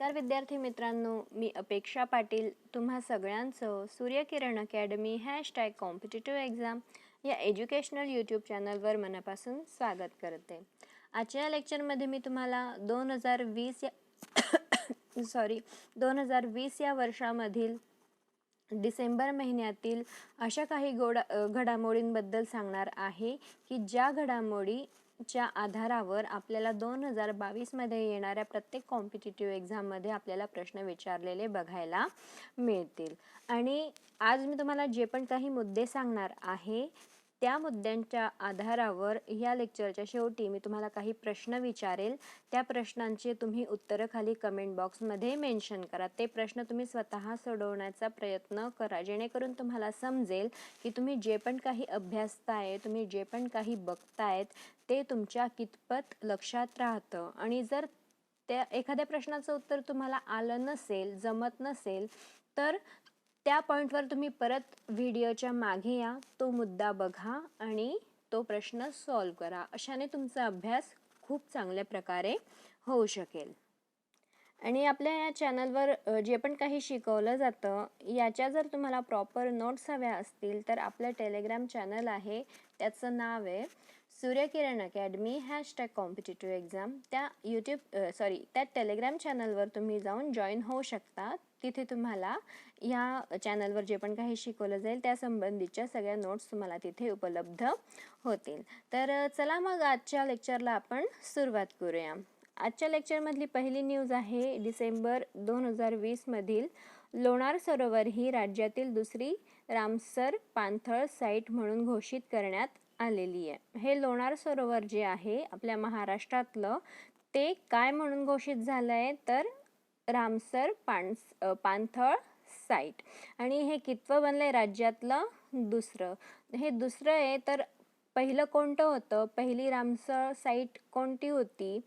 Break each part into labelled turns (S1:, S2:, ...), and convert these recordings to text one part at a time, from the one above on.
S1: नमस्कार विद्यार्थी मित्रांनो, मी अपेक्षा पाटील तुम्हा सगळ्यांचं सूर्यकिरण अकॅडमी #कॉम्पिटिटिव्ह एक्झाम या एज्युकेशनल यूट्यूब चॅनलवर मनापासून स्वागत करते. आजच्या लेक्चरमध्ये मी तुम्हाला 2020 या वर्षामधील डिसेंबर महिन्यातील अशा काही घडामोडींबद्दल सांगणार आहे की ज्या घडामोडीच्या आधारावर आपल्याला 2022 मध्ये येणाऱ्या प्रत्येक कॉम्पिटिटिव्ह एक्झाममध्ये आपल्याला प्रश्न विचारलेले बघायला मिळतील. आणि आज मी तुम्हाला जे पण काही मुद्दे सांगणार आहे त्या मुद्द्यांच्या आधारावर या लेक्चरच्या शेवटी मी तुम्हाला काही प्रश्न विचारेल. त्या प्रश्नांची तुम्ही उत्तरं खाली कमेंट बॉक्समध्ये मेन्शन करा. ते प्रश्न तुम्ही स्वतः सोडवण्याचा प्रयत्न करा, जेणेकरून तुम्हाला समजेल की तुम्ही जे पण काही अभ्यासताय, तुम्ही जे पण काही बघतायत ते तुमच्या कितपत लक्षात राहतं. आणि जर त्या एखाद्या प्रश्नाचं उत्तर तुम्हाला आलं नसेल, जमत नसेल, तर त्या पॉईंटवर तुम्ही परत व्हिडिओच्या मागे या, तो मुद्दा बघा आणि तो प्रश्न सॉल्व करा. अशाने तुमचा अभ्यास खूप चांगल्या प्रकारे होऊ शकेल. आणि आपल्या या चॅनलवर जे पण काही शिकवलं जातं याच्या जर तुम्हाला प्रॉपर नोट्स हव्या असतील तर आपलं टेलिग्राम चॅनल आहे, त्याचं नाव आहे सूर्यकिरण अकॅडमी #कॉम्पिटिटिव्ह एक्झाम. त्या टेलिग्राम चॅनलवर तुम्ही जाऊन जॉईन होऊ शकता. तिथे तुम्हाला या चॅनलवर जे पण काही शिकवलं जाईल त्या संबंधीच्या सगळ्या नोट्स तुम्हाला तिथे उपलब्ध होतील. तर चला मग आजच्या लेक्चरला आपण सुरुवात करूया. आजच्या लेक्चरमधली पहिली न्यूज आहे डिसेंबर 2020 मधील लोणार सरोवर ही राज्यातील दुसरी रामसर पाणथळ साईट म्हणून घोषित करण्यात आलेली आहे. हे लोणार सरोवर जे आहे आपल्या महाराष्ट्रातलं, ते काय म्हणून घोषित झालं आहे तर रामसर पाणथळ साईट. आणि हे कितवं बनलंय राज्यातलं दुसरं. हे दुसरं आहे तर पहिलं कोणतं होतं, पहिली रामसर साईट कोणती होती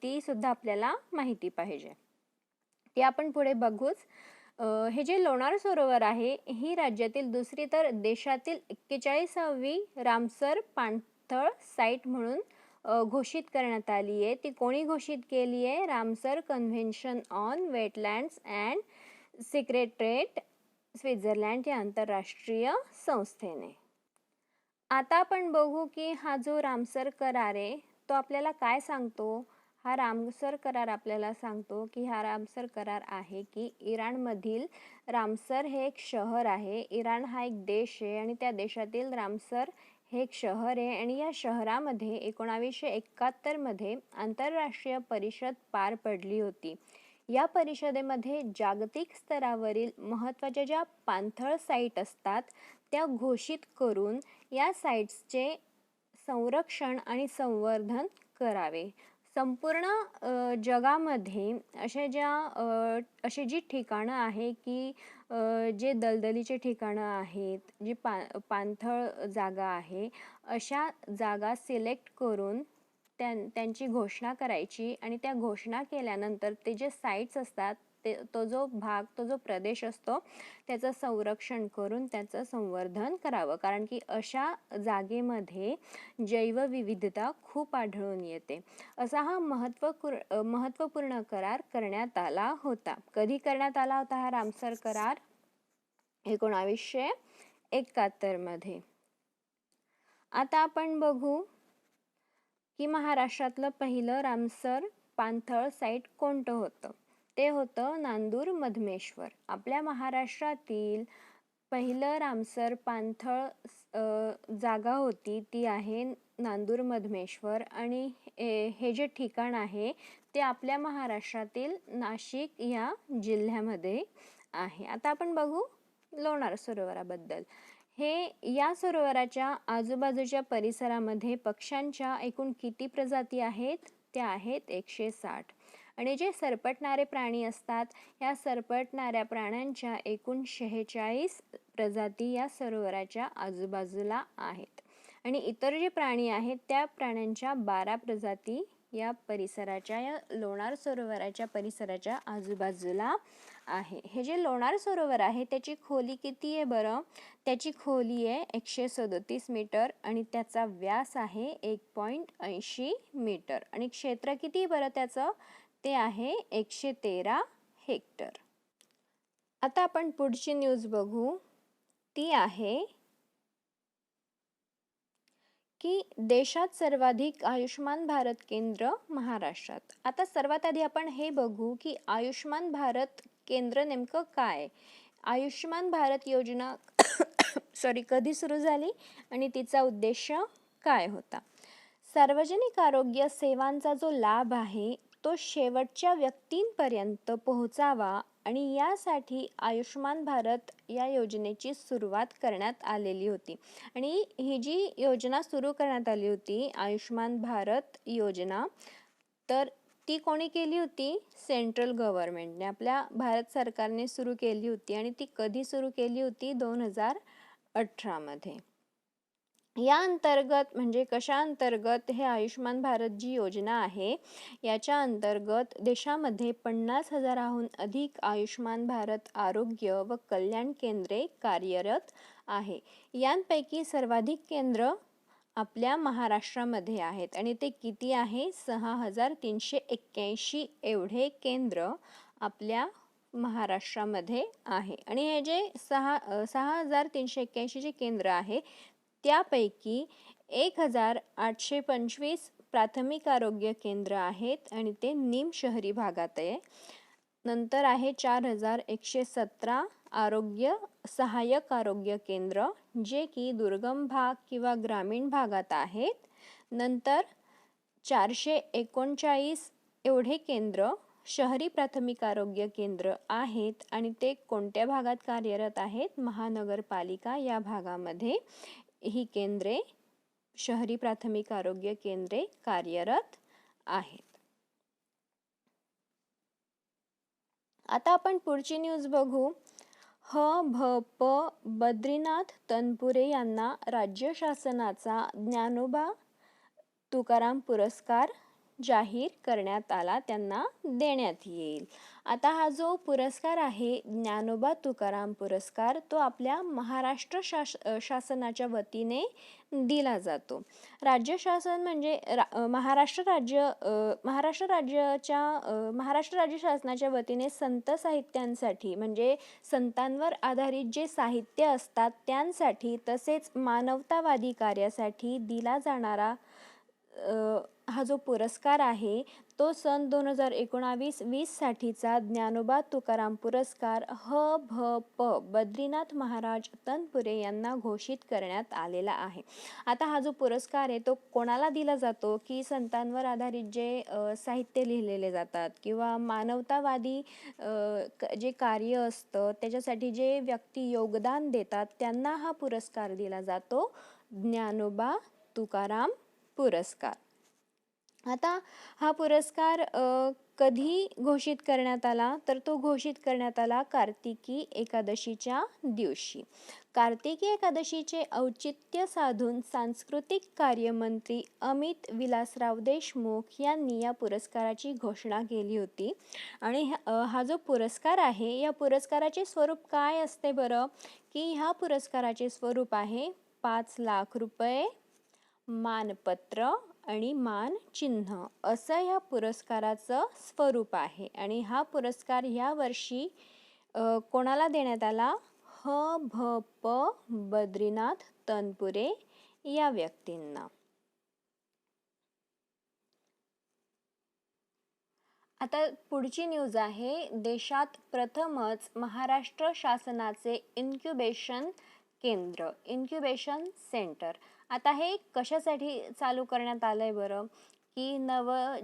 S1: ती सुद्धा आपल्याला माहिती पाहिजे. ती आपण पुढे बघूच. हे जे लोणार सरोवर आहे ही राज्यातील दुसरी तर देशातील 41वी रामसर पाणथळ साईट म्हणून घोषित करण्यात आली आहे. ती कोणी घोषित केली आहे? Ramsar convention on wetlands and secretariat Switzerland या आंतरराष्ट्रीय संस्थेने. आता आपण बघू की हा जो रामसर करार आहे तो आपल्याला काय सांगतो. हा रामसर करार आपल्याला सांगतो की हा रामसर करार आहे की इराणमधील रामसर हे एक शहर आहे. इराण हा एक देश आहे आणि त्या रामसर हे एक शहर आहे. आणि या शहरामध्ये 1971 मध्ये आंतरराष्ट्रीय परिषद पार पडली होती. या परिषदेमध्ये जागतिक स्तरावरील महत्त्वाच्या ज्या पाणथळ साईट असतात त्या घोषित करून या साईट्सचे संरक्षण आणि संवर्धन करावे. संपूर्ण जगामध्ये अशी जी ठिकाणं आहे की जे दलदलीचे ठिकाणं आहेत, जी पाणथळ जागा आहे, अशा जागा सिलेक्ट करून त्यांची घोषणा करायची. आणि त्या घोषणा केल्यानंतर ते जे साईट्स असतात तो जो प्रदेश असतो त्याचं संरक्षण करून त्याचं संवर्धन करावं. कारण की अशा जागेमध्ये जैवविविधता खूप आढळून येते. असा हा महत्त्वपूर्ण करार करण्यात आला होता. कधी करण्यात आला होता हा रामसर करार? 1971 मध्ये. आता आपण बघू की महाराष्ट्रातलं पहिलं रामसर पाणथळ साईट कोणतं होतं. ते होतं नांदूर मधमेश्वर. आपल्या महाराष्ट्रातील पहिलं रामसर पाणथळ जागा होती ती आहे नांदूर मधमेश्वर. आणि हे जे ठिकाण आहे ते आपल्या महाराष्ट्रातील नाशिक या जिल्ह्यामध्ये आहे. आता आपण बघू लोणार सरोवराबद्दल. या सरोवराच्या आजूबाजूच्या परिसरामध्ये पक्ष्यांच्या एकूण किती प्रजाती आहेत? त्या आहेत 160. आणि जे सरपटणारे प्राणी असतात या सरपटणाऱ्या प्राण्यांच्या एकूण 46 प्रजाती या सरोवराच्या आजूबाजूला आहेत. आणि इतर जे प्राणी आहेत त्या प्राण्यांच्या 12 प्रजाती या लोणार सरोवराच्या परिसराच्या आजूबाजूला आहे. हे जे लोणार सरोवर आहे त्याची खोली किती आहे बरं? त्याची खोली आहे 137 मीटर आणि त्याचा व्यास आहे 1.80 मीटर. आणि क्षेत्र किती बरं त्याचं? ते आहे 113 हेक्टर. आता आपण पुढची न्यूज बघू. ती आहे की देशात सर्वाधिक आयुष्मान भारत केंद्र महाराष्ट्रात. आता सर्वात आधी आपण हे बघू की आयुष्मान भारत केंद्र नेमकं काय. आयुष्मान भारत योजना कधी सुरू झाली आणि तिचा उद्देश काय होता. सार्वजनिक आरोग्य सेवांचा जो लाभ आहे तो शेवटच्या व्यक्तींपर्यंत पोहोचावा आणि यासाठी आयुष्मान भारत या योजनेची सुरुवात करण्यात आलेली होती. आणि ही जी योजना सुरू करण्यात आली होती आयुष्मान भारत योजना, तर ती कोणी केली होती. सेंट्रल गव्हर्नमेंटने, आपल्या भारत सरकारने सुरू केली होती. आणि ती कधी सुरू केली होती. 2018 मध्ये. या अंतर्गत म्हणजे कशा अंतर्गत हे आयुष्मान भारत जी योजना आहे याच्या अंतर्गत देशामध्ये 50,000हून अधिक आयुष्मान भारत आरोग्य व कल्याण केंद्रे कार्यरत आहे. यांपैकी सर्वाधिक केंद्र आपल्या महाराष्ट्रामध्ये आहेत आणि ते किती आहे. 6,381 एवढे केंद्र आपल्या महाराष्ट्रामध्ये आहे. आणि हे जे 6,381 जे केंद्र आहे त्यापैकी 1,825 प्राथमिक आरोग्य केंद्र आहेत आणि ते निम शहरी भागात आहे. नंतर आहे 4,117 सहाय्यक आरोग्य केंद्र जे की दुर्गम भाग किंवा ग्रामीण भागात आहेत. नंतर 439 एवढे केंद्र शहरी प्राथमिक आरोग्य केंद्र आहेत आणि ते कोणत्या भागात कार्यरत आहेत. महानगरपालिका या भागामध्ये ही केंद्रे, शहरी प्राथमिक आरोग्य केंद्रे कार्यरत आहेत. आता आपण पुढची न्यूज बघू. भ.प. बद्रीनाथ तनपुरे यांना राज्य शासनाचा ज्ञानोबा तुकाराम पुरस्कार जाहीर करण्यात आला, त्यांना देण्यात येईल. आता हा जो पुरस्कार आहे ज्ञानोबा तुकाराम पुरस्कार तो आपल्या महाराष्ट्र शासनाच्या वतीने दिला जातो. राज्य शासन म्हणजे महाराष्ट्र राज्य शासनाच्या वतीने संत साहित्यांसाठी म्हणजे संतांवर आधारित जे साहित्य असतात त्यांसाठी तसेच मानवतावादी कार्यासाठी दिला जाणारा हा जो पुरस्कार आहे तो सन 2019-20 साठीचा ज्ञानोबा तुकाराम पुरस्कार भ.प. बद्रीनाथ महाराज तनपुरे यांना घोषित करण्यात आलेला आहे. आता हा जो पुरस्कार आहे तो कोणाला दिला जातो की संतांवर आधारित जे साहित्य लिहिलेले जातात किंवा मानवतावादी जे कार्य असतं त्याच्यासाठी जे व्यक्ती योगदान देतात त्यांना हा पुरस्कार दिला जातो, ज्ञानोबा तुकाराम पुरस्कार. आता हा पुरस्कार कधी घोषित करण्यात आला तर तो घोषित करण्यात आला कार्तिकी एकादशीच्या दिवशी. कार्तिकी एकादशीचे औचित्य साधून सांस्कृतिक कार्यमंत्री अमित विलासराव देशमुख यांनी या पुरस्काराची घोषणा केली होती. आणि हा जो पुरस्कार आहे या पुरस्काराचे स्वरूप काय असते बरं की ह्या पुरस्काराचे स्वरूप आहे 5 लाख रुपये, मानपत्र आणि मानचिन्ह असं ह्या पुरस्काराचं स्वरूप आहे. आणि हा पुरस्कार ह्या वर्षी कोणाला देण्यात आला. भ.प. बद्रीनाथ तनपुरे या व्यक्तींना. आता पुढची न्यूज आहे. देशात प्रथमच महाराष्ट्र शासनाचे इन्क्युबेशन केंद्र, इन्क्युबेशन सेंटर. आता हे कशासाठी चालू करण्यात आलंय बरं की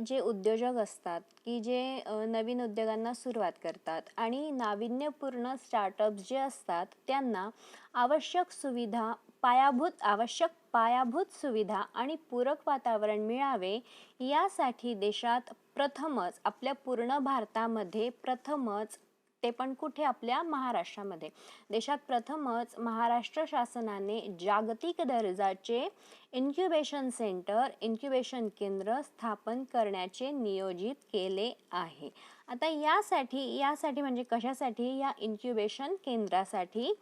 S1: जे उद्योजक असतात की जे नवीन उद्योगांना सुरुवात करतात आणि नाविन्यपूर्ण स्टार्टअप्स जे असतात त्यांना आवश्यक पायाभूत सुविधा आणि पूरक वातावरण मिळावे यासाठी देशात प्रथमच आपल्या पूर्ण भारतामध्ये प्रथमच ते पण कुठे आपल्या महाराष्ट्रामध्ये देशात प्रथमच महाराष्ट्र शासनाने जागतिक दर्जाचे इन्क्युबेशन सेंटर, इन्क्युबेशन केंद्र स्थापन करण्याचे नियोजित केले आहे. आता यासाठी म्हणजे कशासाठी. या इन्क्युबेशन केंद्रासाठी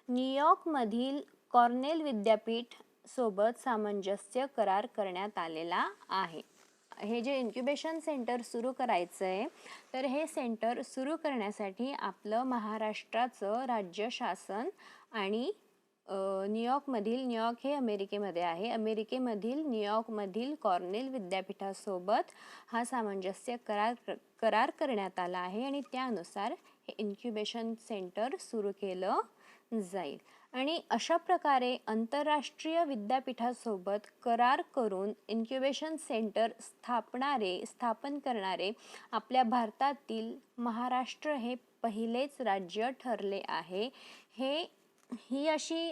S1: न्यूयॉर्कमधील कॉर्नेल विद्यापीठ सोबत सामंजस्य करार करण्यात आलेला आहे. हे जे इन्क्युबेशन सेंटर सुरू करायचं आहे, तर हे सेंटर सुरू करण्यासाठी आपलं महाराष्ट्राचं राज्य शासन आणि न्यूयॉर्क हे अमेरिकेमध्ये आहे, अमेरिकेमधील न्यूयॉर्कमधील कॉर्नेल विद्यापीठासोबत हा सामंजस्य करार करण्यात आला आहे आणि त्यानुसार हे इन्क्युबेशन सेंटर सुरू केलं जाईल. आणि अशा प्रकारे आंतरराष्ट्रीय विद्यापीठासोबत करार करून इन्क्युबेशन सेंटर स्थापन करणारे आपल्या भारतातील महाराष्ट्र हे पहिलेच राज्य ठरले आहे. ही अशी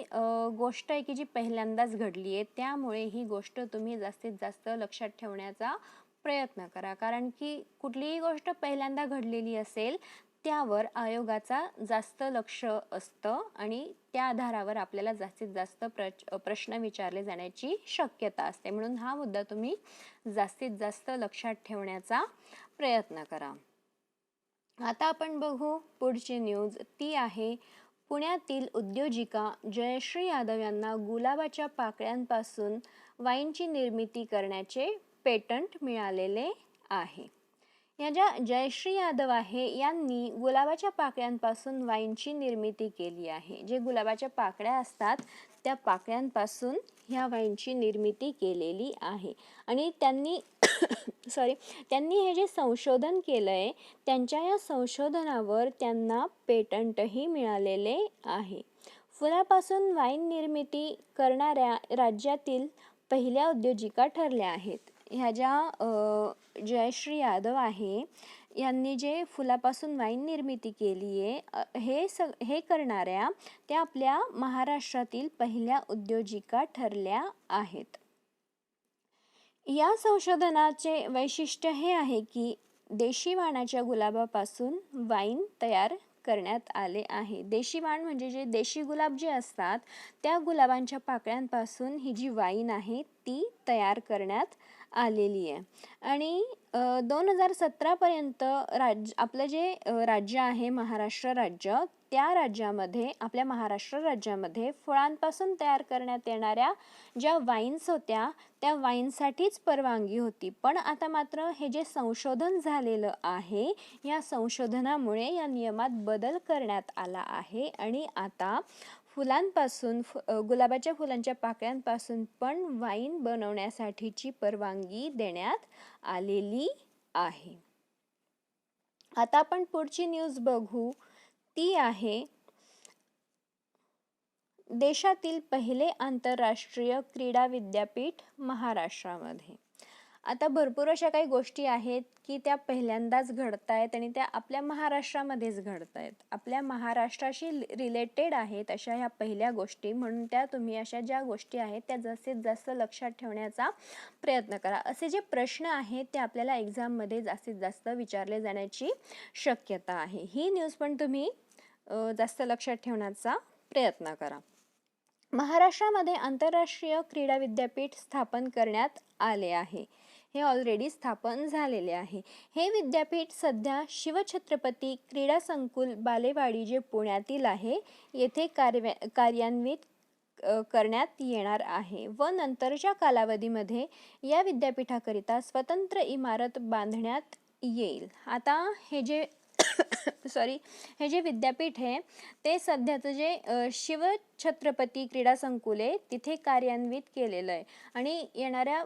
S1: गोष्ट आहे की जी पहिल्यांदाच घडली आहे, त्यामुळे ही गोष्ट तुम्ही जास्तीत जास्त लक्षात ठेवण्याचा प्रयत्न करा, कारण की कुठलीही गोष्ट पहिल्यांदा घडलेली असेल त्यावर आयोगाचा जास्त लक्ष असतं आणि त्या आधारावर आपल्याला जास्तीत जास्त प्रश्न विचारले जाण्याची शक्यता असते. म्हणून हा मुद्दा तुम्ही जास्तीत जास्त लक्षात ठेवण्याचा प्रयत्न करा. आता आपण बघू पुढची न्यूज. ती आहे पुण्यातील उद्योजिका जयश्री यादव यांना गुलाबाच्या पाकळ्यांपासून वाईनची निर्मिती करण्याचे पेटंट मिळालेले आहे. या ज्या जयश्री यादव आहे यांनी गुलाबाच्या पाकळ्यांपासून वाईनची निर्मिती केली आहे. जे गुलाबाच्या पाकळ्या असतात त्या पाकळ्यांपासून ह्या वाईनची निर्मिती केलेली आहे आणि त्यांनी हे जे संशोधन केलंय त्यांच्या या संशोधनावर त्यांना पेटंटही मिळालेले आहे. फुलापासून वाईन निर्मिती करणाऱ्या राज्यातील पहिल्या उद्योजिका ठरल्या आहेत. ह्या ज्या जयश्री यादव आहे यांनी जे फुलापासून वाईन निर्मिती केली आहे हे करणाऱ्या त्या आपल्या महाराष्ट्रातील पहिल्या उद्योजिका ठरल्या आहेत. या संशोधनाचे वैशिष्ट्य हे आहे की देशी वाणाच्या गुलाबापासून वाईन तयार करण्यात आले आहे. देशी वाण म्हणजे जे देशी गुलाब जे असतात त्या गुलाबांच्या पाकळ्यांपासून ही जी वाईन आहे ती तयार करण्यात आलेली आहे. आणि 2017 पर्यंत आपलं जे राज्य आहे महाराष्ट्र राज्य, त्या राज्यामध्ये आपल्या महाराष्ट्र राज्यामध्ये फळांपासून तयार करण्यात येणाऱ्या ज्या वाईन्स होत्या त्या वाईनसाठीच परवानगी होती. पण आता मात्र हे जे संशोधन झालेलं आहे या संशोधनामुळे या नियमात बदल करण्यात आला आहे आणि आता फुलांपासून गुलाबाच्या फुलांच्या पाकळ्यांपासून पण वाईन बनवण्यासाठीची परवानगी देण्यात आलेली आहे. आता आपण पुढची न्यूज बघू. ती आहे देशातील पहिले आंतरराष्ट्रीय क्रीडा विद्यापीठ महाराष्ट्रामध्ये. आता भरपूर अशा काही गोष्टी आहेत की त्या पहिल्यांदाच घडत आहेत आणि त्या आपल्या महाराष्ट्रामध्येच घडत आहेत, आपल्या महाराष्ट्राशी रिलेटेड आहेत अशा ह्या पहिल्या गोष्टी. म्हणून त्या तुम्ही अशा ज्या गोष्टी आहेत त्या जास्तीत जास्त लक्षात ठेवण्याचा प्रयत्न करा. असे जे प्रश्न आहेत ते आपल्याला एक्झाममध्ये जास्तीत जास्त विचारले जाण्याची शक्यता आहे. ही न्यूज पण तुम्ही जास्त लक्षात ठेवण्याचा प्रयत्न करा. महाराष्ट्रामध्ये आंतरराष्ट्रीय क्रीडा विद्यापीठ स्थापन करण्यात आले आहे. हे ऑलरेडी स्थापन झालेले आहे. हे विद्यापीठ सध्या शिवछत्रपती क्रीडा संकुल बालेवाडी जे पुण्यातील आहे येथे कार्यान्वित करण्यात येणार आहे व नंतरच्या कालावधीमध्ये या विद्यापीठाकरिता स्वतंत्र इमारत बांधण्यात येईल. आता हे जे विद्यापीठ आहे ते सध्याचं जे शिवछत्रपती क्रीडा संकुल आहे तिथे कार्यान्वित केलेलं आहे आणि येणाऱ्या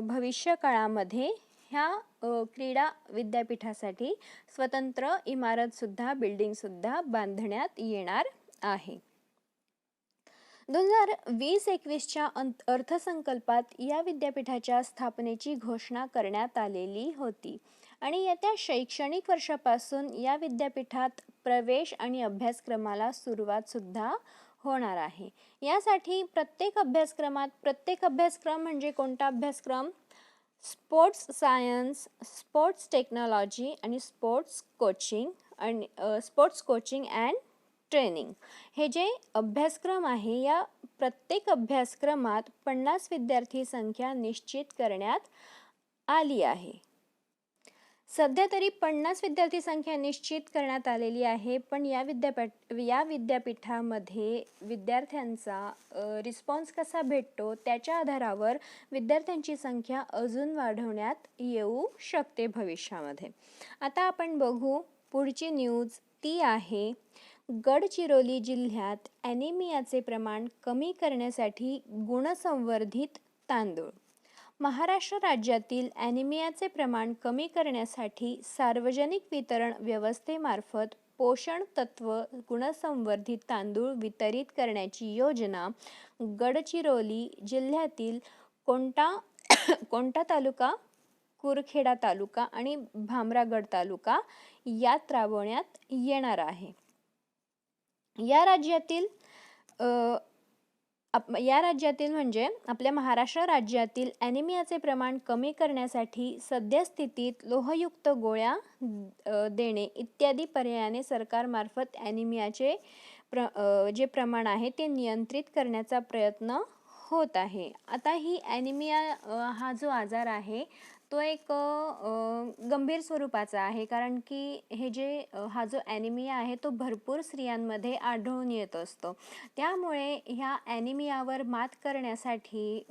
S1: भविष्य काळामध्ये ह्या क्रीडा विद्यापीठासाठी स्वतंत्र इमारत बिल्डिंग सुद्धा बांधण्यात येणार आहे. 2020-21च्या अर्थसंकल्पात या विद्यापीठाच्या स्थापनेची घोषणा करण्यात आलेली होती आणि येत्या शैक्षणिक वर्षापासून या विद्यापीठात प्रवेश आणि अभ्यासक्रमाला सुरुवात सुद्धा होणार आहे. यासाठी प्रत्येक अभ्यासक्रम म्हणजे कोणता अभ्यासक्रम? स्पोर्ट्स सायन्स, स्पोर्ट्स टेक्नॉलॉजी आणि स्पोर्ट्स कोचिंग अँड ट्रेनिंग हे जे अभ्यासक्रम आहे या प्रत्येक अभ्यासक्रमात 50 विद्यार्थी संख्या निश्चित करण्यात आली आहे. सध्या तरी 50 विद्यार्थी संख्या निश्चित करण्यात आलेली आहे, पण या विद्यापीठामध्ये विद्यार्थ्यांचा रिस्पॉन्स कसा भेटतो त्याच्या आधारावर विद्यार्थ्यांची संख्या अजून वाढवण्यात येऊ शकते भविष्यामध्ये. आता आपण बघू पुढची न्यूज, ती आहे गडचिरोली जिल्ह्यात ॲनिमियाचे प्रमाण कमी करण्यासाठी गुणसंवर्धित तांदूळ. महाराष्ट्र राज्यातील ॲनिमियाचे प्रमाण कमी करण्यासाठी सार्वजनिक वितरण व्यवस्थेमार्फत पोषण तत्व गुणसंवर्धित तांदूळ वितरित करण्याची योजना गडचिरोली जिल्ह्यातील कोंढा तालुका, कुरखेडा तालुका आणि भामरागड तालुका यात राबवण्यात येणार आहे. या राज्यातील म्हणजे आपल्या महाराष्ट्र राज्यातील ॲनिमियाचे प्रमाण कमी करण्यासाठी सद्यस्थितीत लोहयुक्त गोळ्या देणे इत्यादी पर्यायाने सरकारमार्फत ॲनिमियाचे जे प्रमाण आहे ते नियंत्रित करण्याचा प्रयत्न होत आहे. आता ही ॲनिमिया हा जो आजार आहे तो एक गंभीर स्वरूपाचा आहे, कारण की हा जो ॲनिमिया आहे तो भरपूर स्त्रियांमध्ये आढळून येत असतो. त्यामुळे ह्या ॲनिमियावर मात करण्यासाठी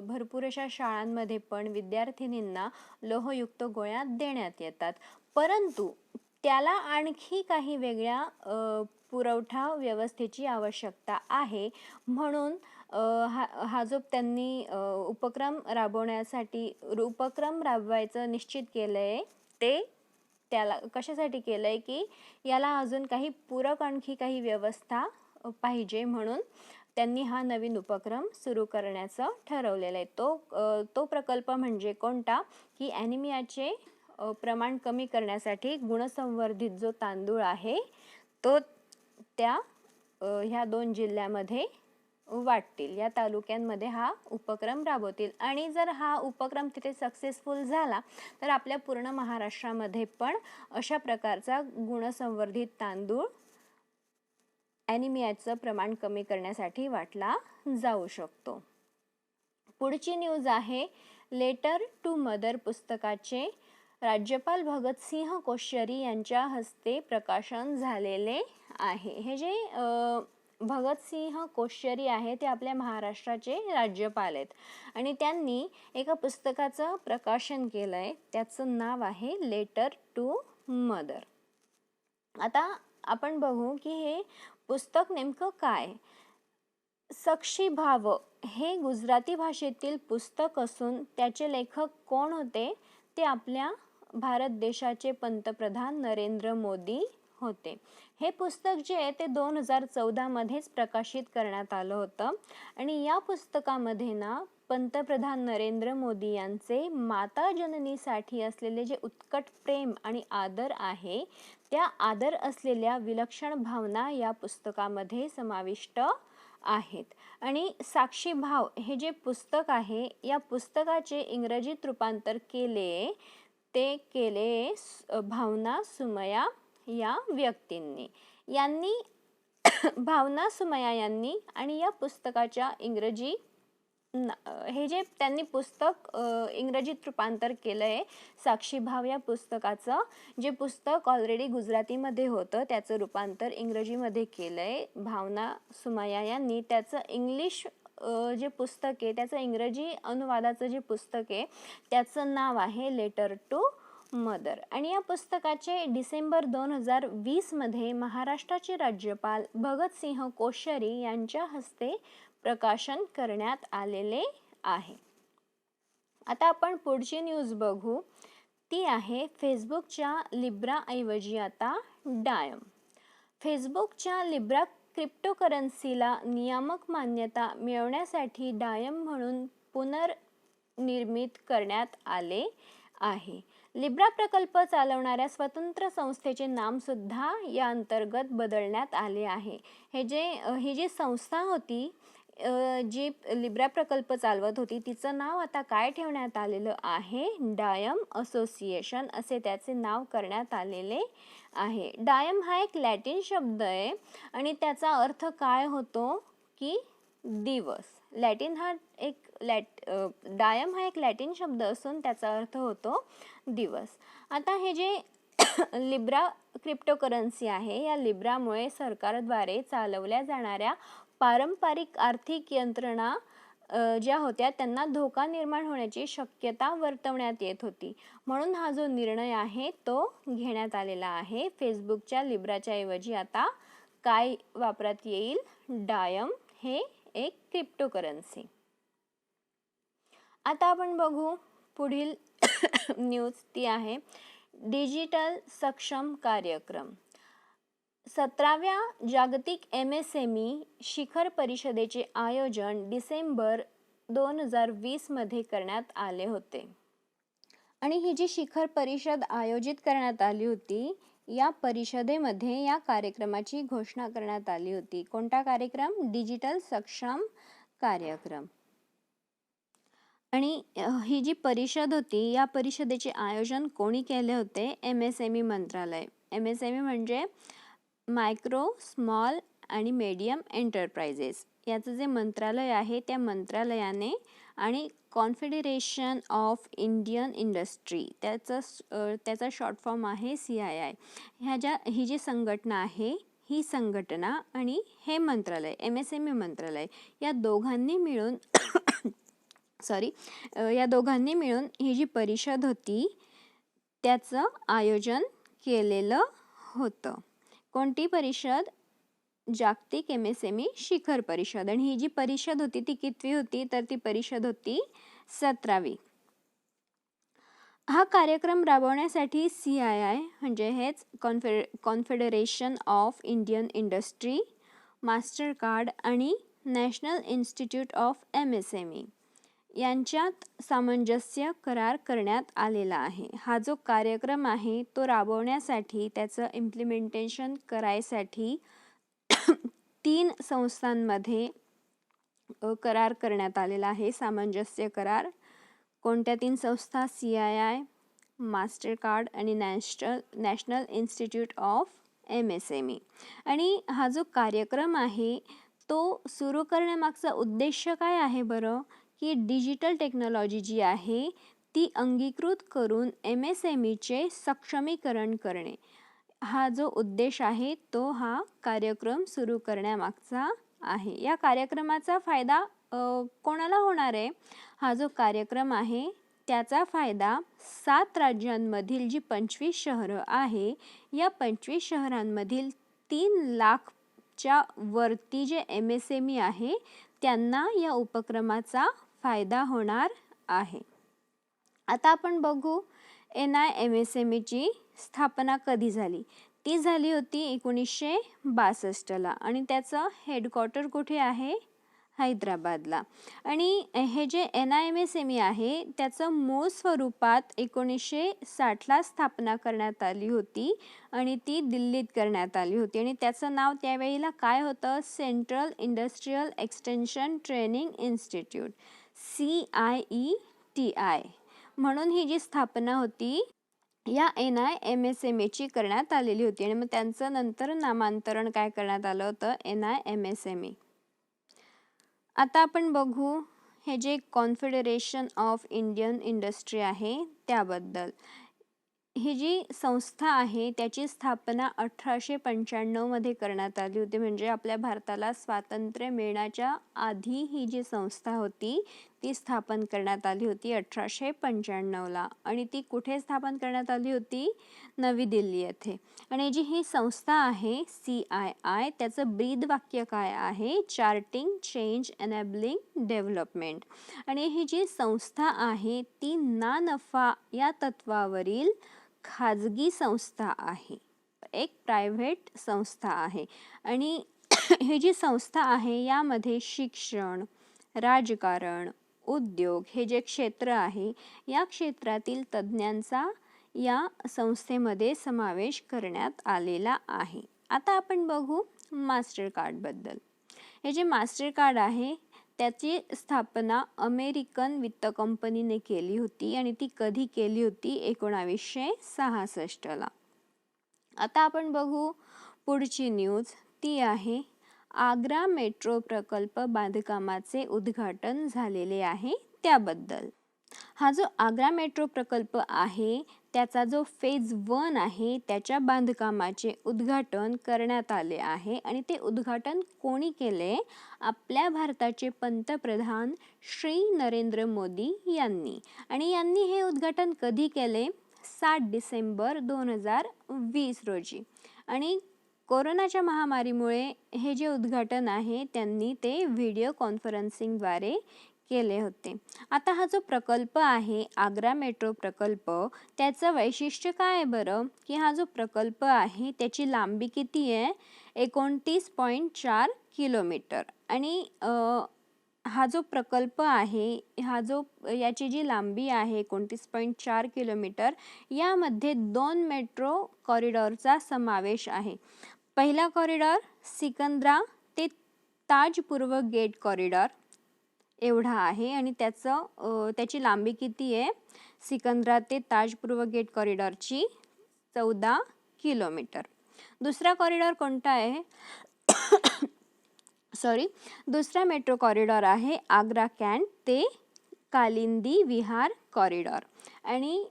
S1: भरपूर अशा शाळांमध्ये पण विद्यार्थिनींना लोहयुक्त गोळ्या देण्यात येतात, परंतु त्याला आणखी काही वेगळ्या पुरवठा व्यवस्थेची आवश्यकता आहे. म्हणून हा जो त्यांनी उपक्रम राबवायचं निश्चित केलं आहे, ते त्याला कशासाठी केलं आहे की याला अजून काही पूरक आणखी काही व्यवस्था पाहिजे, म्हणून त्यांनी हा नवीन उपक्रम सुरू करण्याचं ठरवलेलं आहे. तो प्रकल्प म्हणजे कोणता की ॲनिमियाचे प्रमाण कमी करण्यासाठी गुणसंवर्धित जो तांदूळ आहे तो ह्या 2 जिल्ह्यामध्ये वाटतील, या तालुक्यांमध्ये हा उपक्रम राबवतील. आणि जर हा उपक्रम तिथे सक्सेसफुल झाला तर आपल्या पूर्ण महाराष्ट्रामध्ये पण अशा प्रकारचा गुणसंवर्धित तांदूळ ॲनिमियाचं प्रमाण कमी करण्यासाठी वाटला जाऊ शकतो. पुढची न्यूज आहे लेटर टू मदर पुस्तकाचे राज्यपाल भगतसिंह कोश्यारी यांच्या हस्ते प्रकाशन झालेले आहे. हे जे भगतसिंह कोश्यारी आहे ते आपल्या महाराष्ट्राचे राज्यपाल आहेत आणि त्यांनी एका पुस्तकाचं प्रकाशन केलं आहे, त्याचं नाव आहे लेटर टू मदर. आता आपण बघू की हे पुस्तक नेमकं काय. सक्षी भाव हे गुजराती भाषेतील पुस्तक असून त्याचे लेखक कोण होते ते आपल्या भारत देशाचे पंतप्रधान नरेंद्र मोदी होते. हे पुस्तक जे आहे ते 2014 मध्येच प्रकाशित करण्यात आलं होतं आणि या पुस्तकामध्ये ना पंतप्रधान नरेंद्र मोदी यांचे माता जननीसाठी असलेले जे उत्कट प्रेम आणि आदर आहे त्या आदर असलेल्या विलक्षण भावना या पुस्तकामध्ये समाविष्ट आहेत. आणि साक्षी भाव हे जे पुस्तक आहे या पुस्तकाचे इंग्रजीत रूपांतर केले भावना सुमया या व्यक्तींनी. भावना सुमया यांनी आणि या पुस्तकाच्या त्यांनी पुस्तक इंग्रजीत रूपांतर केलंय. साक्षी भाव या पुस्तकाचं जे पुस्तक ऑलरेडी गुजरातीमध्ये होतं त्याचं रूपांतर इंग्रजीमध्ये केलंय भावना सुमया यांनी. त्याचं इंग्लिश जे पुस्तक आहे त्याचं इंग्रजी अनुवादाचं जे पुस्तक आहे त्याचं नाव आहे लेटर टू मदर. आणि या पुस्तकाचे डिसेंबर 2020 मध्ये महाराष्ट्राचे राज्यपाल भगतसिंह कोश्यारी यांच्या हस्ते प्रकाशन करण्यात आलेले आहे. आता आपण पुढची न्यूज बघू, ती आहे फेसबुकच्या लिब्रा ऐवजी आता डायम. फेसबुकच्या लिब्रा क्रिप्टोकरन्सीला नियामक मान्यता मिळवण्यासाठी डायम म्हणून पुनर्निर्मित करण्यात आले आहे. लिब्रा प्रकल्प चालवणाऱ्या स्वतंत्र संस्थेचे नाम सुद्धा या अंतर्गत बदलण्यात आले आहे. ही जी संस्था होती जी लिब्रा प्रकल्प चालवत होती तिचं नाव आता काय ठेवण्यात आलेलं आहे, डायम असोसिएशन असे त्याचे नाव करण्यात आलेले आहे. डायम हा एक लॅटिन शब्द आहे आणि त्याचा अर्थ काय होतो की दिवस. लॅटिन हा एक डायम हा एक लॅटिन शब्द असून त्याचा अर्थ होतो दिवस. आता हे जे लिब्रा क्रिप्टोकरन्सी आहे, या लिब्रामुळे सरकारद्वारे चालवल्या जाणाऱ्या पारंपरिक आर्थिक यंत्रणा ज्या होत्या त्यांना धोका निर्माण होण्याची शक्यता वर्तवण्यात येत होती. म्हणून हा जो निर्णय आहे तो घेण्यात आलेला आहे. फेसबुकच्या लिब्राच्या ऐवजी आता काय वापरात येईल? डायम हे एक क्रिप्टोकरन्सी. आता आपण बघू पुढील न्यूज, ती आहे डिजिटल सक्षम कार्यक्रम. 17व्या जागतिक MSME शिखर परिषदेचे आयोजन डिसेंबर 2020 मध्ये करण्यात आले होते. आणि ही जी शिखर परिषद आयोजित करण्यात आली होती, या परिषदेमध्ये या कार्यक्रमाची घोषणा करण्यात आली होती. कोणता कार्यक्रम? डिजिटल सक्षम कार्यक्रम. आणि ही जी परिषद होती, या परिषदेचे आयोजन कोणी केले होते? MSME मंत्रालय. MSME म्हणजे मायक्रो, स्मॉल आणि मीडियम एंटरप्राइजेस. याचं जे मंत्रालय आहे त्या मंत्रालयाने आणि कॉन्फेडरेशन ऑफ इंडियन इंडस्ट्री, त्याचा शॉर्ट फॉर्म आहे CII. ही जी संघटना आहे, ही संघटना आणि हे मंत्रालय MSME मंत्रालय या दोघांनी मिळून ही जी परिषद होती त्याचं आयोजन केलेलं होतं. कोणती परिषद? जागतिक MSME शिखर परिषद. आणि ही जी परिषद होती ती कितवी होती? तर ती परिषद होती 17वी. हा कार्यक्रम राबवण्यासाठी CII म्हणजे हेच confederation of Indian industry, Mastercard आणि नॅशनल इन्स्टिट्यूट ऑफ MSME यांच्यात सामंजस्य करार करण्यात आलेला आहे. हा जो कार्यक्रम आहे तो राबवण्यासाठी, त्याचं इम्प्लिमेंटेशन करायसाठी 3 संस्थांमध्ये करार करण्यात आलेला आहे, सामंजस्य करार. कोणत्या 3 संस्था? CII, मास्टरकार्ड आणि नॅशनल इन्स्टिट्यूट ऑफ MSME. आणि हा जो कार्यक्रम आहे तो सुरू करण्यामागचा उद्देश काय आहे बरं? की डिजिटल टेक्नॉलॉजी जी आहे ती अंगीकृत करून MSMEचे सक्षमीकरण करणे, हा जो उद्देश आहे तो हा कार्यक्रम सुरू करण्यामागचा आहे. या कार्यक्रमाचा फायदा कोणाला होणार आहे? हा जो कार्यक्रम आहे त्याचा फायदा 7 राज्यांमधील जी 25 शहरं आहे, या 25 शहरांमधील 3 लाखच्या वरती जे MSME आहे त्यांना या उपक्रमाचा फायदा होणार आहे. आता आपण बघू NIMSMEची स्थापना कधी झाली. ती झाली होती 1962ला आणि त्याचं हेडक्वार्टर कुठे आहे? हैदराबादला. आणि हे जे NIMSME आहे त्याचं मूळ स्वरूपात 1960ला स्थापना करण्यात आली होती आणि ती दिल्लीत करण्यात आली होती. आणि त्याचं नाव त्यावेळेला काय होतं? Central industrial extension training institute, CIETI म्हणून ही जी स्थापना होती या NIMSMEची करण्यात आलेली होती. आणि मग त्यांचं नंतर नामांतरण काय करण्यात आलं होतं? NIMSME. आता आपण बघू हे जे कॉन्फेडरेशन ऑफ इंडियन इंडस्ट्री आहे त्याबद्दल. ही जी संस्था आहे त्याची स्थापना 1895 मध्ये करण्यात आली होती. म्हणजे आपल्या भारताला स्वातंत्र्य मिळण्याच्या आधी ही जी संस्था होती ती स्थापन करण्यात आली होती 1895ला. आणि ती कुठे स्थापन करण्यात आली होती? नवी दिल्ली येथे. आणि जी ही संस्था आहे CII, त्याचं ब्रीद वाक्य काय आहे? Charting change enabling development. आणि ही जी संस्था आहे ती ना नफा या तत्वावरील खाजगी संस्था आहे, एक प्रायव्हेट संस्था आहे. आणि ही जी संस्था आहे यामध्ये शिक्षण, राजकारण, उद्योग हे जे क्षेत्र आहे या क्षेत्रातील तज्ज्ञांचा या संस्थेमध्ये समावेश करण्यात आलेला आहे. आता आपण बघू मास्टरकार्ड बद्दल. हे जे मास्टरकार्ड आहे त्याची स्थापना अमेरिकन वित्त कंपनीने केली होती आणि ती कधी केली होती? 1966ला. आता आपण बघू पुढची न्यूज, ती आहे आग्रा मेट्रो प्रकल्प बांधकामाचे उद्घाटन झालेले आहे त्याबद्दल. हा जो आग्रा मेट्रो प्रकल्प आहे त्याचा जो फेज 1 आहे त्याच्या बांधकामाचे उद्घाटन करण्यात आले आहे आणि ते उद्घाटन कोणी केले? आपल्या भारताचे पंतप्रधान श्री नरेंद्र मोदी यांनी. आणि यांनी हे उद्घाटन कधी केले? 7 डिसेंबर 2020 रोजी. आणि कोरोनाच्या महामारीमुळे हे जे उद्घाटन आहे त्यांनी ते व्हिडिओ कॉन्फरन्सिंगद्वारे केले होते. आता हा जो प्रकल्प आहे आग्रा मेट्रो प्रकल्प त्याचं वैशिष्ट्य काय आहे बरं? की हा जो प्रकल्प आहे त्याची लांबी किती आहे? 29.4 किलोमीटर. आणि हा जो प्रकल्प आहे याची जी लांबी आहे 29.4 किलोमीटर यामध्ये 2 मेट्रो कॉरिडॉरचा समावेश आहे. पहिला कॉरिडॉर सिकंदरा ते ताजपूर्व गेट कॉरिडॉर एवढा आहे आणि त्याची लांबी किती आहे? सिकंदरा ते ताजपूर्व गेट कॉरिडॉरची 14 किलोमीटर. दुसरा कॉरिडॉर कोणता आहे? दुसरा मेट्रो कॉरिडॉर आहे आग्रा कॅन्ट ते कालिंदी विहार कॉरिडॉर. आणि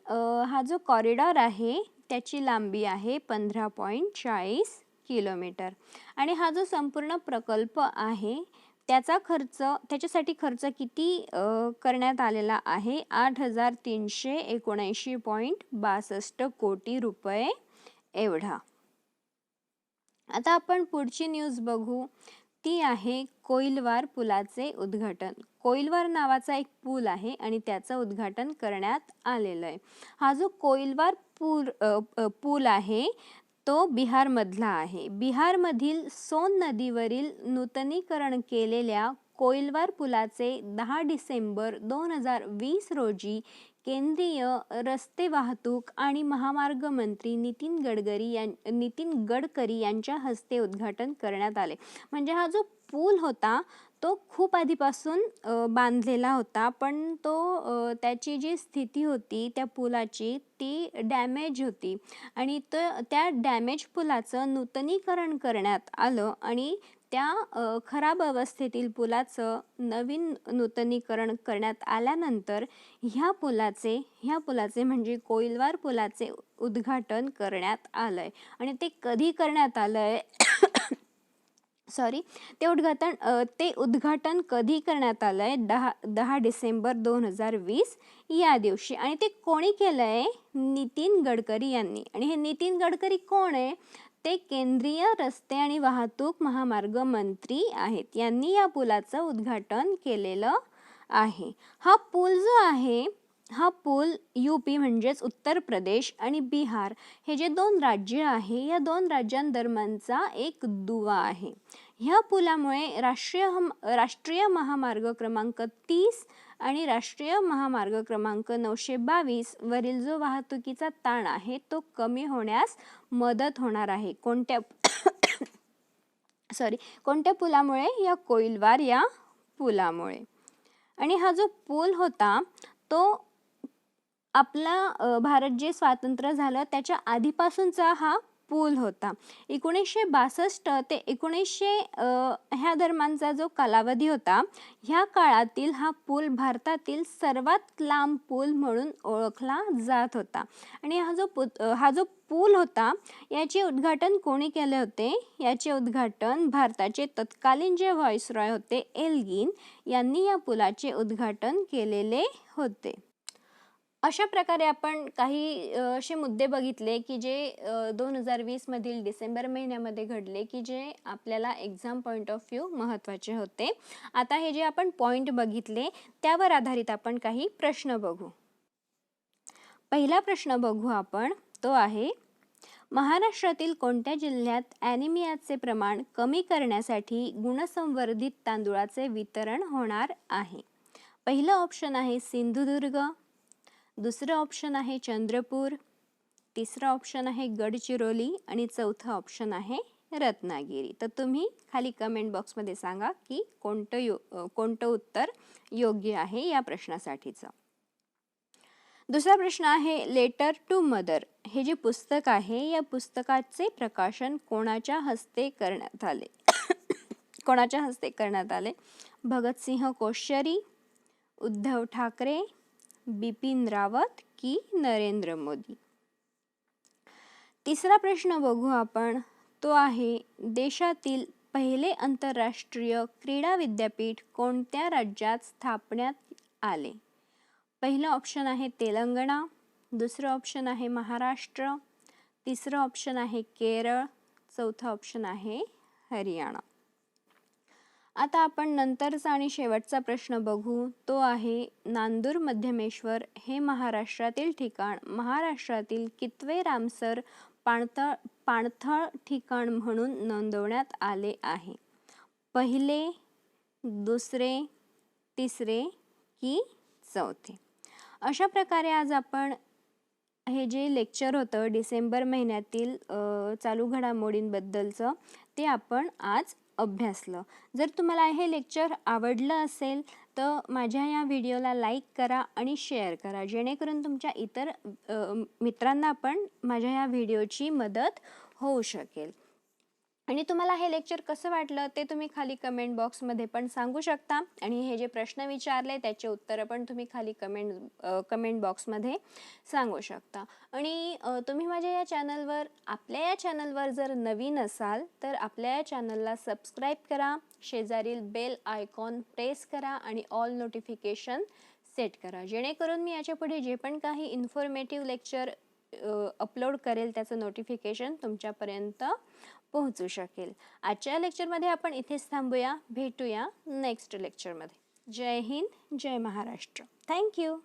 S1: हा जो कॉरिडॉर आहे त्याची लांबी आहे 15.40 किलोमीटर. आणि हा जो संपूर्ण प्रकल्प आहे त्याच्यासाठी खर्च किती करण्यात आलेला आहे? 8,379.62 कोटी रुपये एवढा. आता आपण पुढची न्यूज बघू. ती आहे कोइलवार पुलाचे उद्घाटन. कोइलवार नावाचा एक पूल आहे आणि त्याचं उद्घाटन करण्यात आलेलं आहे. हा जो कोइलवार पूल आहे तो बिहारमधला आहे. बिहारमधील सोन नदीवरील नूतनीकरण केलेल्या कोइलवार पुलाचे 10 डिसेंबर 2020 रोजी केंद्रीय रस्ते वाहतूक आणि महामार्ग मंत्री नितीन गडकरी यांच्या हस्ते उद्घाटन करण्यात आले. म्हणजे हा जो पूल होता तो खूप आधीपासून बांधलेला होता, पण त्याची जी स्थिती होती त्या पुलाची ती डॅमेज होती आणि त्या डॅमेज पुलाचं नूतनीकरण करण्यात आलं आणि त्या खराब अवस्थेतील पुलाचं नवीन नूतनीकरण करण्यात आल्यानंतर ह्या पुलाचे म्हणजे कोइलवार पुलाचे उद्घाटन करण्यात आलंय. आणि ते कधी करण्यात आलंय? ते उद्घाटन कधी करण्यात आलंय? 10 डिसेंबर 2020 या दिवशी. आणि ते कोणी केलंय? नितीन गडकरी यांनी. आणि हे नितीन गडकरी कोण आहे? ते केंद्रीय रस्ते आणि वाहतूक महामार्ग मंत्री आहेत. यांनी या पुलाचं उद्घाटन केलेलं आहे. हा पूल जो आहे हा पूल UP म्हणजेच उत्तर प्रदेश आणि बिहार हे जे 2 राज्य आहे या 2 राज्यांदरम्यानचा एक दुवा आहे. ह्या पुलामुळे राष्ट्रीय महामार्ग क्रमांक 30 आणि राष्ट्रीय महामार्ग क्रमांक 922 वरील जो वाहतुकीचा ताण आहे तो कमी होण्यास मदत होणार आहे. कोणत्या पुलामुळे? या कोइलवार या पुलामुळे. आणि हा जो पूल होता तो आपला भारत जे स्वातंत्र्य झालं त्याच्या आधीपासूनचा हा पूल होता. 1962 ते 1900 ह्या दरम्यानचा जो कालावधी होता ह्या काळातील हा पूल भारतातील सर्वात लांब पूल म्हणून ओळखला जात होता. आणि हा जो पूल होता याचे उद्घाटन कोणी केले होते? याचे उद्घाटन भारताचे तत्कालीन जे व्हाईसरॉय होते एल्गिन यांनी या पुलाचे उद्घाटन केलेले होते. अशा प्रकारे आपण काही असे मुद्दे बघितले की जे 2020 मधील डिसेंबर महिन्यामध्ये घडले की जे आपल्याला एक्झाम पॉईंट ऑफ व्ह्यू महत्त्वाचे होते. आता हे जे आपण पॉईंट बघितले त्यावर आधारित आपण काही प्रश्न बघू. पहिला प्रश्न बघू आपण, तो आहे महाराष्ट्रातील कोणत्या जिल्ह्यात ॲनिमियाचे प्रमाण कमी करण्यासाठी गुणसंवर्धित तांदूळाचे वितरण होणार आहे? पहिलं ऑप्शन आहे सिंधुदुर्ग, दुसरं ऑप्शन आहे चंद्रपूर, तिसरं ऑप्शन आहे गडचिरोली आणि चौथं ऑप्शन आहे रत्नागिरी. तर तुम्ही खाली कमेंट बॉक्समध्ये सांगा की कोणतं उत्तर योग्य आहे या प्रश्नासाठीचं. दुसरा प्रश्न आहे लेटर टू मदर हे जे पुस्तक आहे या पुस्तकाचे प्रकाशन कोणाच्या हस्ते करण्यात आले? कोणाच्या हस्ते करण्यात आले? भगतसिंह कोश्यारी, उद्धव ठाकरे, बिपिन रावत की नरेंद्र मोदी? तिसरा प्रश्न बघू आपण, तो आहे देशातील पहिले आंतरराष्ट्रीय क्रीडा विद्यापीठ कोणत्या राज्यात स्थापण्यात आले? पहिलं ऑप्शन आहे तेलंगणा, दुसरं ऑप्शन आहे महाराष्ट्र, तिसरं ऑप्शन आहे केरळ, चौथा ऑप्शन आहे हरियाणा. आता आपण नंतरचा आणि शेवटचा प्रश्न बघू, तो आहे नांदूर मध्यमेश्वर हे महाराष्ट्रातील ठिकाण महाराष्ट्रातील कितवे रामसर पाणथळ ठिकाण म्हणून नोंदवण्यात आले आहे? पहिले, दुसरे, तिसरे की चौथे? अशा प्रकारे आज आपण हे जे लेक्चर होतं डिसेंबर महिन्यातील चालू घडामोडींबद्दलचं, ते आपण आज अभ्यासलं. जर तुम्हाला हे लेक्चर आवडलं असेल तर माझ्या या व्हिडिओला लाईक करा आणि शेअर करा, जेणेकरून तुमच्या इतर मित्रांना पण माझ्या या व्हिडिओची मदत होऊ शकेल. आणि तुम्हाला हे लेक्चर कसं वाटलं ते तुम्ही खाली कमेंट बॉक्समध्ये पण सांगू शकता. आणि हे जे प्रश्न विचारले त्याचे उत्तरं पण तुम्ही खाली कमेंट बॉक्समध्ये सांगू शकता. आणि तुम्ही माझ्या या चॅनलवर आपल्या या चॅनलवर जर नवीन असाल तर आपल्या या चॅनलला सबस्क्राईब करा, शेजारील बेल आयकॉन प्रेस करा आणि ऑल नोटिफिकेशन सेट करा, जेणेकरून मी याच्या पुढे जे पण काही इन्फॉर्मेटिव्ह लेक्चर अपलोड करेल त्याचं नोटिफिकेशन तुमच्यापर्यंत पोहोचू शकेल. आजच्या लेक्चरमध्ये आपण इथेच थांबूया. भेटूया नेक्स्ट लेक्चरमध्ये. जय हिंद, जय महाराष्ट्र. थँक्यू.